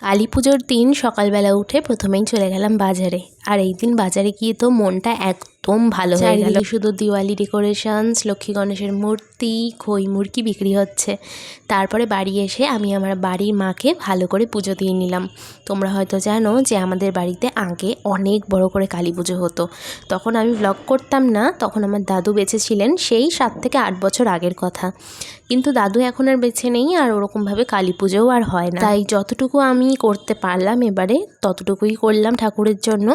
কালী পুজোর দিন সকালবেলা উঠে প্রথমেই চলে গেলাম বাজারে। আর এই দিন বাজারে গিয়ে তো মনটা একদম ভালো হয়ে গেল। শুধু দিওয়ালি ডেকোরেশনস, লক্ষ্মী গণেশের মূর্তি, খই মুরগি বিক্রি হচ্ছে। তারপরে বাড়ি এসে আমি আমার বাড়ির মাকে ভালো করে পুজো দিয়ে নিলাম। তোমরা হয়তো জানো যে আমাদের বাড়িতে আগে অনেক বড় করে কালী পুজো হতো। তখন আমি ব্লগ করতাম না, তখন আমার দাদু বেঁচে ছিলেন, সেই 7 থেকে 8 বছর আগের কথা। কিন্তু দাদু এখন আর বেঁচে নেই, আর ওরকমভাবে কালী পুজোও আর হয় না। তাই যতটুকু আমি করতে পারলাম এবারে ততটুকুই করলাম ঠাকুরের জন্য।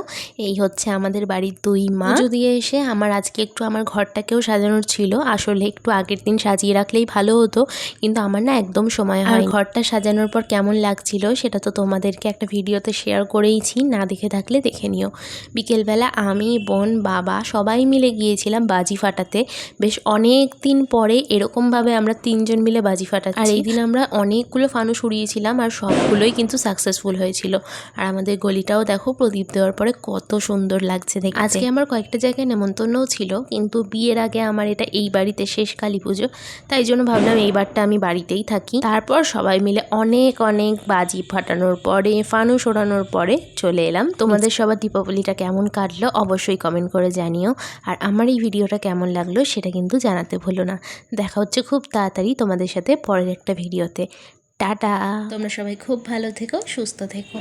এই হচ্ছে আমাদের বাড়ির 2 মা। পুজো দিয়ে এসে আমার আজকে একটু আমার ঘরটাকেও সাজানোর ছিল। আসলে একটু আগের দিন সাজিয়ে রাখলেই ভালো হতো, কিন্তু আমার না একদম সময় হয়। ঘরটা সাজানোর পর কেমন লাগছিল সেটা তো তোমাদেরকে একটা ভিডিওতে শেয়ার করেইছি, না দেখে থাকলে দেখে নিও। বিকেলবেলা আমি, বোন, বাবা সবাই মিলে গিয়েছিলাম বাজি ফাটাতে। বেশ অনেক দিন পরে এরকমভাবে আমরা 3 জন মিলে বাজি ফাটাচ্ছি। আর এই দিন আমরা অনেকগুলো ফানুস উড়িয়েছিলাম, আর সবগুলোই কিন্তু সাকসেসফুল হয়েছিল। আর আমাদের গলিটাও দেখো প্রদীপ দেওয়ার পরে কত সুন্দর লাগছে দেখতে। আজকে আমার কয়েকটা জায়গায় নেমন্তন্নও ছিল, কিন্তু বিয়ের আগে আমার এটা এই বাড়িতে শেষ কালী পুজো, তাই জন্য ভাবলাম এইবারটা আমি বাড়িতেই থাকি। তারপর সবাই মিলে অনেক অনেক বাজি ফাটানোর পরে, ফানুস ওড়ানোর পরে চলে এলাম। তোমাদের সবার দীপাবলিটা কেমন কাটলো অবশ্যই কমেন্ট করে জানিও। আর আমার এই ভিডিওটা কেমন লাগলো সেটা কিন্তু জানাতে ভুলো না। দেখা হচ্ছে খুব তাড়াতাড়ি তোমাদের সাথে পরের একটা ভিডিওতে। টাটা। তোমরা সবাই খুব ভালো থেকো, সুস্থ থেকো।